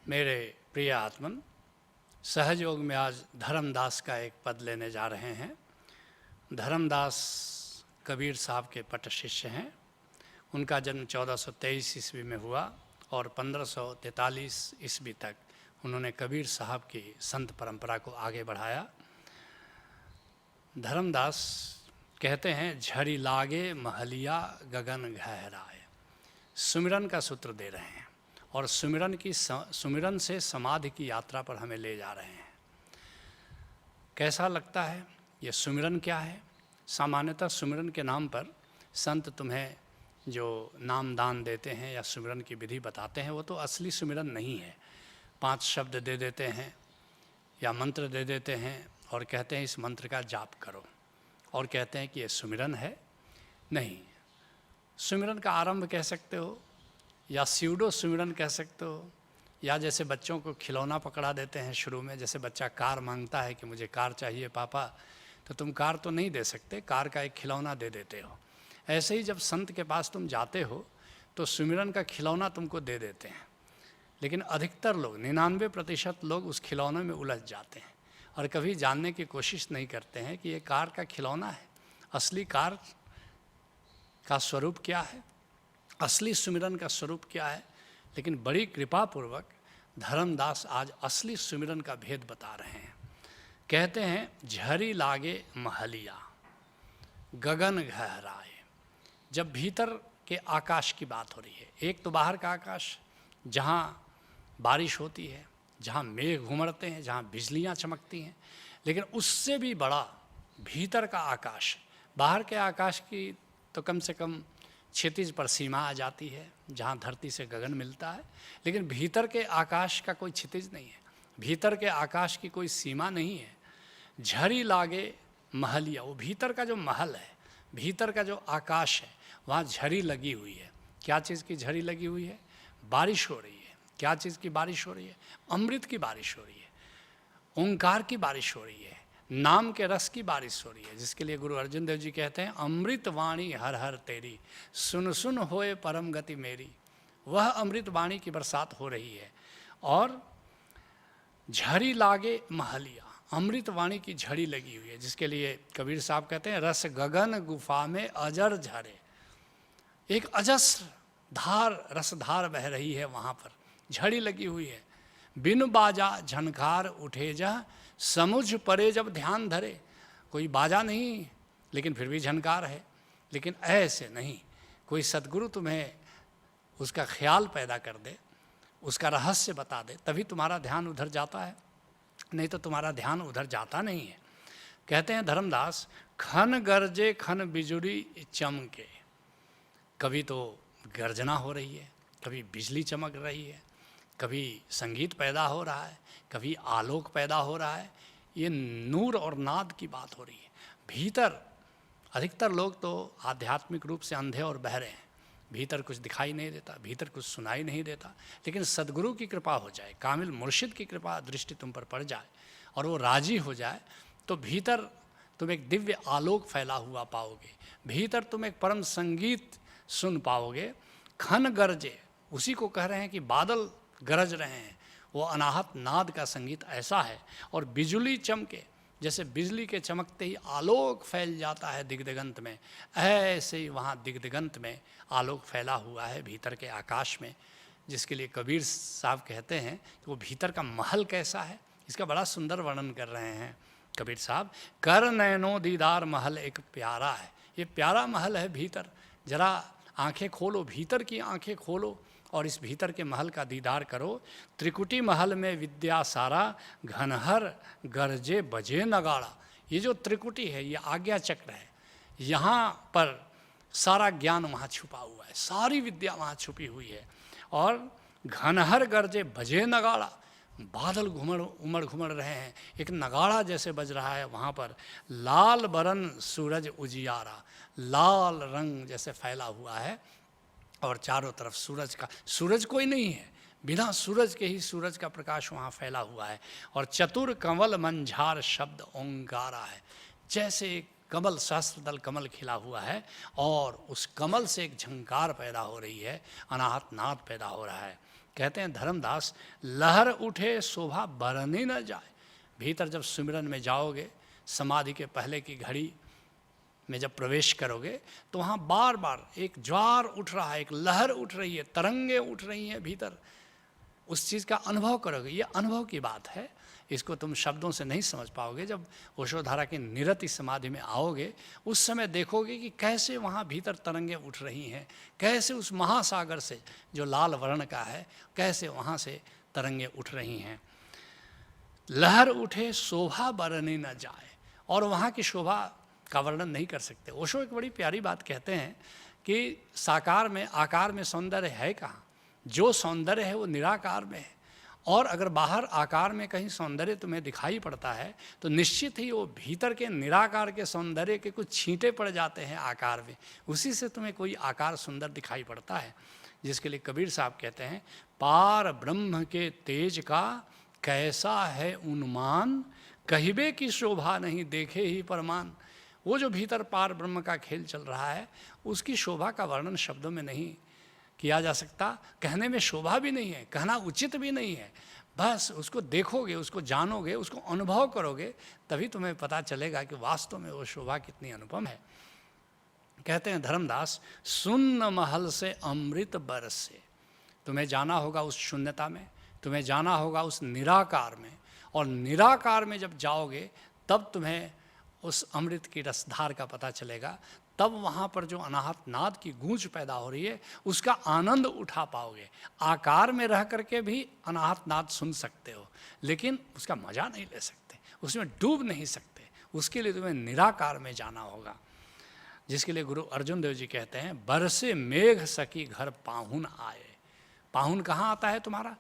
मेरे प्रिय आत्मन, सहजयोग में आज धर्मदास का एक पद लेने जा रहे हैं। धर्मदास कबीर साहब के पट शिष्य हैं। उनका जन्म 1423 ईस्वी में हुआ और 1543 ईस्वी तक उन्होंने कबीर साहब की संत परंपरा को आगे बढ़ाया। धर्मदास कहते हैं, झरी लागे महलिया गगन गहराए। सुमिरन का सूत्र दे रहे हैं और सुमिरन से समाधि की यात्रा पर हमें ले जा रहे हैं। कैसा लगता है ये सुमिरन? क्या है? सामान्यतः सुमिरन के नाम पर संत तुम्हें जो नाम दान देते हैं या सुमिरन की विधि बताते हैं, वो तो असली सुमिरन नहीं है। 5 शब्द दे देते हैं या मंत्र दे देते हैं और कहते हैं इस मंत्र का जाप करो, और कहते हैं कि ये सुमिरन है। नहीं, सुमिरन का आरंभ कह सकते हो या स्यूडो सुमिरन कह सकते हो, या जैसे बच्चों को खिलौना पकड़ा देते हैं शुरू में। जैसे बच्चा कार मांगता है कि मुझे कार चाहिए पापा, तो तुम कार तो नहीं दे सकते, कार का एक खिलौना दे देते हो। ऐसे ही जब संत के पास तुम जाते हो तो सुमिरन का खिलौना तुमको दे देते हैं, लेकिन अधिकतर लोग 99% लोग उस खिलौने में उलझ जाते हैं और कभी जानने की कोशिश नहीं करते हैं कि ये कार का खिलौना है। असली कार का स्वरूप क्या है, असली सुमिरन का स्वरूप क्या है। लेकिन बड़ी कृपा पूर्वक धर्मदास आज असली सुमिरन का भेद बता रहे हैं। कहते हैं, झरी लागे महलिया गगन गहराए। जब भीतर के आकाश की बात हो रही है, एक तो बाहर का आकाश जहाँ बारिश होती है, जहाँ मेघ घुमड़ते हैं, जहाँ बिजलियाँ चमकती हैं, लेकिन उससे भी बड़ा भीतर का आकाश। बाहर के आकाश की तो कम से कम क्षितिज पर सीमा आ जाती है, जहाँ धरती से गगन मिलता है, लेकिन भीतर के आकाश का कोई क्षितिज नहीं है, भीतर के आकाश की कोई सीमा नहीं है। झरी लागे महलिया, वो भीतर का जो महल है, भीतर का जो आकाश है, वहाँ झरी लगी हुई है। क्या चीज़ की झरी लगी हुई है? बारिश हो रही है। क्या चीज़ की बारिश हो रही है? अमृत की बारिश हो रही है, ओंकार की बारिश हो रही है, नाम के रस की बारिश हो रही है, जिसके लिए गुरु अर्जुन देव जी कहते हैं, अमृत वाणी हर हर तेरी, सुन सुन होए परम गति मेरी। वह अमृत वाणी की बरसात हो रही है। और झड़ी लागे महलिया, अमृत वाणी की झड़ी लगी हुई है, जिसके लिए कबीर साहब कहते हैं, रस गगन गुफा में अजर झरे। एक अजस्र धार, रसधार बह रही है, वहाँ पर झड़ी लगी हुई है। बिन बाजा झनकार उठे जा, समुझ परे जब ध्यान धरे। कोई बाजा नहीं, लेकिन फिर भी झनकार है। लेकिन ऐसे नहीं, कोई सद्गुरु तुम्हें उसका ख्याल पैदा कर दे, उसका रहस्य बता दे, तभी तुम्हारा ध्यान उधर जाता है, नहीं तो तुम्हारा ध्यान उधर जाता नहीं है। कहते हैं धर्मदास, खन गरजे खन बिजुली चमके। कभी तो गर्जना हो रही है, कभी बिजली चमक रही है, कभी संगीत पैदा हो रहा है, कभी आलोक पैदा हो रहा है। ये नूर और नाद की बात हो रही है। भीतर अधिकतर लोग तो आध्यात्मिक रूप से अंधे और बहरे हैं, भीतर कुछ दिखाई नहीं देता, भीतर कुछ सुनाई नहीं देता। लेकिन सद्गुरु की कृपा हो जाए, कामिल मुर्शिद की कृपा दृष्टि तुम पर पड़ जाए और वो राजी हो जाए, तो भीतर तुम एक दिव्य आलोक फैला हुआ पाओगे, भीतर तुम एक परम संगीत सुन पाओगे। खन गरजे, उसी को कह रहे हैं कि बादल गरज रहे हैं, वो अनाहत नाद का संगीत ऐसा है। और बिजली चमके, जैसे बिजली के चमकते ही आलोक फैल जाता है दिग्दिगंत में, ऐसे ही वहाँ दिग्दिगंत में आलोक फैला हुआ है भीतर के आकाश में। जिसके लिए कबीर साहब कहते हैं कि वो भीतर का महल कैसा है, इसका बड़ा सुंदर वर्णन कर रहे हैं कबीर साहब। कर नैनो दीदार महल एक प्यारा है। ये प्यारा महल है भीतर। जरा आंखें खोलो, भीतर की आंखें खोलो और इस भीतर के महल का दीदार करो। त्रिकुटी महल में विद्या सारा, घनहर गरजे बजे नगाड़ा। ये जो त्रिकुटी है, ये आज्ञा चक्र है। यहाँ पर सारा ज्ञान वहाँ छुपा हुआ है, सारी विद्या वहाँ छुपी हुई है। और घनहर गरजे बजे नगाड़ा, बादल उमड़ घुमड़ रहे हैं, एक नगाड़ा जैसे बज रहा है वहाँ पर। लाल बरन सूरज उजियारा, लाल रंग जैसे फैला हुआ है और चारों तरफ सूरज कोई नहीं है, बिना सूरज के ही सूरज का प्रकाश वहाँ फैला हुआ है। और चतुर कंवल मंझार शब्द ओंकारा है, जैसे एक कमल, सहस्त्रदल कमल खिला हुआ है और उस कमल से एक झंकार पैदा हो रही है, अनाहत नाद पैदा हो रहा है। कहते हैं धर्मदास, लहर उठे शोभा बरनी न जाए। भीतर जब सुमिरन में जाओगे, समाधि के पहले की घड़ी में जब प्रवेश करोगे, तो वहाँ बार बार एक ज्वार उठ रहा है, एक लहर उठ रही है, तरंगे उठ रही हैं भीतर, उस चीज़ का अनुभव करोगे। ये अनुभव की बात है, इसको तुम शब्दों से नहीं समझ पाओगे। जब ओशोधारा की निरति समाधि में आओगे, उस समय देखोगे कि कैसे वहाँ भीतर तरंगे उठ रही हैं, कैसे उस महासागर से जो लाल वर्ण का है, कैसे वहाँ से तरंगे उठ रही हैं। लहर उठे शोभा बरनी न जाए, और वहाँ की शोभा का वर्णन नहीं कर सकते। ओशो एक बड़ी प्यारी बात कहते हैं कि साकार में, आकार में सौंदर्य है कहाँ, जो सौंदर्य है वो निराकार में है। और अगर बाहर आकार में कहीं सौंदर्य तुम्हें दिखाई पड़ता है, तो निश्चित ही वो भीतर के निराकार के सौंदर्य के कुछ छींटे पड़ जाते हैं आकार में, उसी से तुम्हें कोई आकार सुंदर दिखाई पड़ता है। जिसके लिए कबीर साहब कहते हैं, पार ब्रह्म के तेज का कैसा है उन्मान, कहिबे की शोभा नहीं देखे ही परमान। वो जो भीतर पार ब्रह्म का खेल चल रहा है, उसकी शोभा का वर्णन शब्दों में नहीं किया जा सकता, कहने में शोभा भी नहीं है, कहना उचित भी नहीं है। बस उसको देखोगे, उसको जानोगे, उसको अनुभव करोगे, तभी तुम्हें पता चलेगा कि वास्तव में वो शोभा कितनी अनुपम है। कहते हैं धर्मदास, सुन्न महल से अमृत बरसे। तुम्हें जाना होगा उस शून्यता में, तुम्हें जाना होगा उस निराकार में, और निराकार में जब जाओगे तब तुम्हें उस अमृत की रसधार का पता चलेगा। तब वहाँ पर जो अनाहत नाद की गूंज पैदा हो रही है, उसका आनंद उठा पाओगे। आकार में रह करके भी अनाहत नाद सुन सकते हो, लेकिन उसका मज़ा नहीं ले सकते, उसमें डूब नहीं सकते। उसके लिए तुम्हें निराकार में जाना होगा। जिसके लिए गुरु अर्जुन देव जी कहते हैं, बरसे मेघ सकी घर पाहुन आए। पाहुन कहाँ आता है तुम्हारा?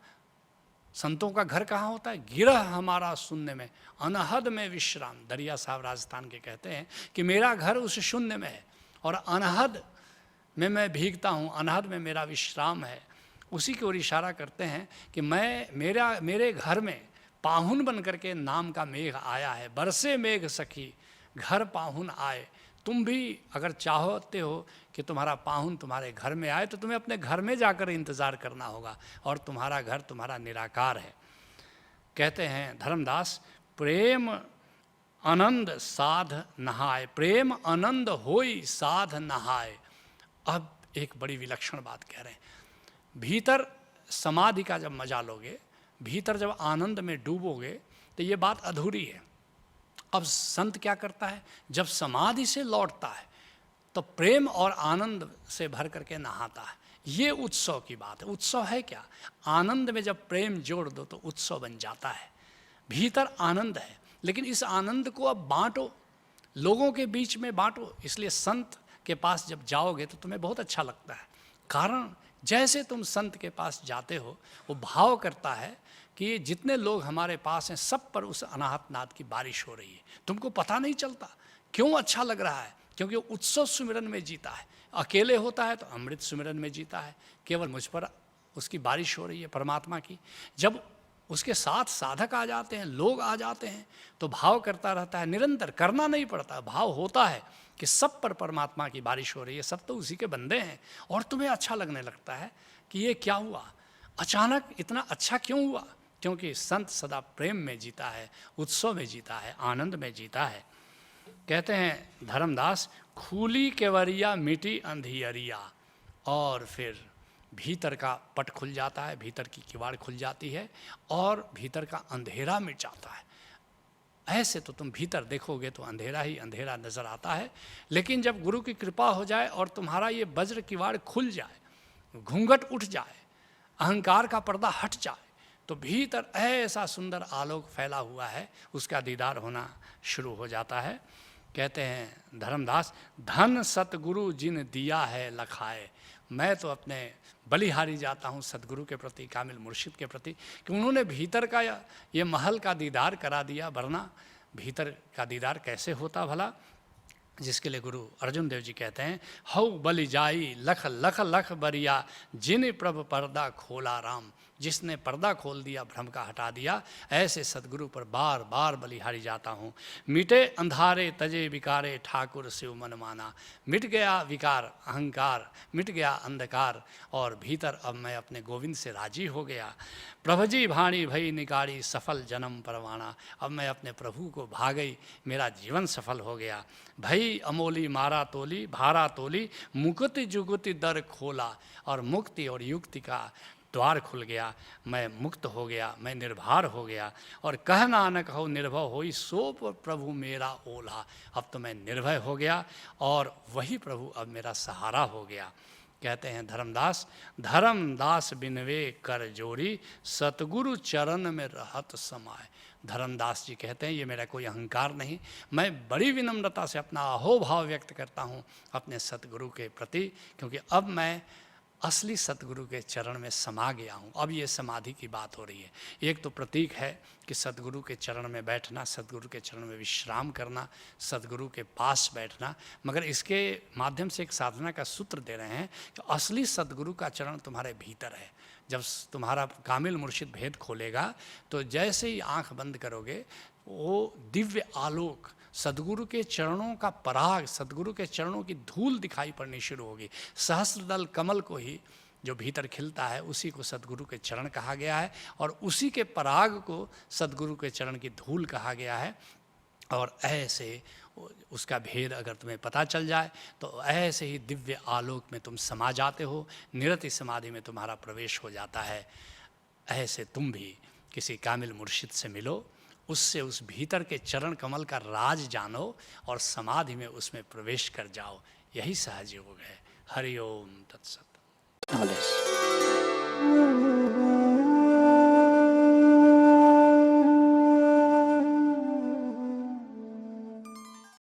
संतों का घर कहाँ होता है? गिरह हमारा शून्य में, अनहद में विश्राम। दरिया साहब राजस्थान के कहते हैं कि मेरा घर उस शून्य में है, और अनहद में मैं भीगता हूँ, अनहद में मेरा विश्राम है। उसी की ओर इशारा करते हैं कि मेरे घर में पाहुन बन करके नाम का मेघ आया है। बरसे मेघ सखी घर पाहुन आए। तुम भी अगर चाहते हो कि तुम्हारा पाहुन तुम्हारे घर में आए, तो तुम्हें अपने घर में जाकर इंतज़ार करना होगा, और तुम्हारा घर तुम्हारा निराकार है। कहते हैं धर्मदास, प्रेम आनंद साध नहाए। प्रेम आनंद होई साध नहाए। अब एक बड़ी विलक्षण बात कह रहे हैं, भीतर समाधि का जब मजा लोगे, भीतर जब आनंद में डूबोगे, तो ये बात अधूरी है। अब संत क्या करता है, जब समाधि से लौटता है तो प्रेम और आनंद से भर करके नहाता है। ये उत्सव की बात है। उत्सव है क्या? आनंद में जब प्रेम जोड़ दो तो उत्सव बन जाता है। भीतर आनंद है, लेकिन इस आनंद को अब बांटो, लोगों के बीच में बांटो। इसलिए संत के पास जब जाओगे तो तुम्हें बहुत अच्छा लगता है। कारण जैसे तुम संत के पास जाते हो, वो भाव करता है कि जितने लोग हमारे पास हैं, सब पर उस अनाहत नाद की बारिश हो रही है। तुमको पता नहीं चलता क्यों अच्छा लग रहा है, क्योंकि वो उत्सव सुमिरन में जीता है। अकेले होता है तो अमृत सुमिरन में जीता है, केवल मुझ पर उसकी बारिश हो रही है परमात्मा की। जब उसके साथ साधक आ जाते हैं, लोग आ जाते हैं, तो भाव करता रहता है, निरंतर करना नहीं पड़ता, भाव होता है कि सब पर परमात्मा की बारिश हो रही है, सब तो उसी के बंदे हैं। और तुम्हें अच्छा लगने लगता है कि ये क्या हुआ, अचानक इतना अच्छा क्यों हुआ? क्योंकि संत सदा प्रेम में जीता है, उत्सव में जीता है, आनंद में जीता है। कहते हैं धर्मदास, खूली केवरिया मिटी अंधियरिया। और फिर भीतर का पट खुल जाता है, भीतर की किवाड़ खुल जाती है, और भीतर का अंधेरा मिट जाता है। ऐसे तो तुम भीतर देखोगे तो अंधेरा ही अंधेरा नज़र आता है, लेकिन जब गुरु की कृपा हो जाए और तुम्हारा ये वज्र किवाड़ खुल जाए, घूंघट उठ जाए, अहंकार का पर्दा हट जाए, तो भीतर ऐसा सुंदर आलोक फैला हुआ है, उसका दीदार होना शुरू हो जाता है। कहते हैं धर्मदास, धन सतगुरु जिन दिया है लखाए। मैं तो अपने बलिहारी जाता हूँ सतगुरु के प्रति, कामिल मुर्शिद के प्रति, कि उन्होंने भीतर का ये महल का दीदार करा दिया, वरना भीतर का दीदार कैसे होता भला। जिसके लिए गुरु अर्जुन देव जी कहते हैं, हऊ बलि जाई लख लख लख बरिया, जिन प्रभ पर्दा खोला राम। जिसने पर्दा खोल दिया, भ्रम का हटा दिया, ऐसे सदगुरु पर बार बार बलिहारी जाता हूँ। मिटे अंधारे तजे विकारे, ठाकुर शिव मन माना। मिट गया विकार अहंकार, मिट गया अंधकार, और भीतर अब मैं अपने गोविंद से राजी हो गया। प्रभजी भाणी भई निकाली, सफल जन्म परवाना। अब मैं अपने प्रभु को भा गई, मेरा जीवन सफल हो गया। भई अमोली मारा तोली, भारा तोली, मुक्ति जुगति दर खोला। और मुक्ति और युक्ति का द्वार खुल गया, मैं मुक्त हो गया, मैं निर्भर हो गया। और कह नानक हो निर्भय होई, सो प्रभु मेरा ओला। अब तो मैं निर्भय हो गया और वही प्रभु अब मेरा सहारा हो गया। कहते हैं धर्मदास, धर्मदास बिनवे कर जोरी, सतगुरु चरण में रहत समाए। धर्मदास जी कहते हैं, ये मेरा कोई अहंकार नहीं, मैं बड़ी विनम्रता से अपना अहोभाव व्यक्त करता हूँ अपने सतगुरु के प्रति, क्योंकि अब मैं असली सतगुरु के चरण में समा गया हूँ। अब ये समाधि की बात हो रही है। एक तो प्रतीक है कि सतगुरु के चरण में बैठना, सतगुरु के चरण में विश्राम करना, सतगुरु के पास बैठना, मगर इसके माध्यम से एक साधना का सूत्र दे रहे हैं कि असली सतगुरु का चरण तुम्हारे भीतर है। जब तुम्हारा कामिल मुर्शिद भेद खोलेगा तो जैसे ही आंख बंद करोगे, वो दिव्य आलोक, सदगुरु के चरणों का पराग, सदगुरु के चरणों की धूल दिखाई पड़नी शुरू होगी। सहस्त्रदल कमल को ही जो भीतर खिलता है, उसी को सदगुरु के चरण कहा गया है, और उसी के पराग को सदगुरु के चरण की धूल कहा गया है। और ऐसे उसका भेद अगर तुम्हें पता चल जाए तो ऐसे ही दिव्य आलोक में तुम समा जाते हो, निरति समाधि में तुम्हारा प्रवेश हो जाता है। ऐसे तुम भी किसी कामिल मुर्शिद से मिलो, उससे उस भीतर के चरण कमल का राज जानो और समाधि में उसमें प्रवेश कर जाओ। यही सहज योग है। हरि ओम तत्सत।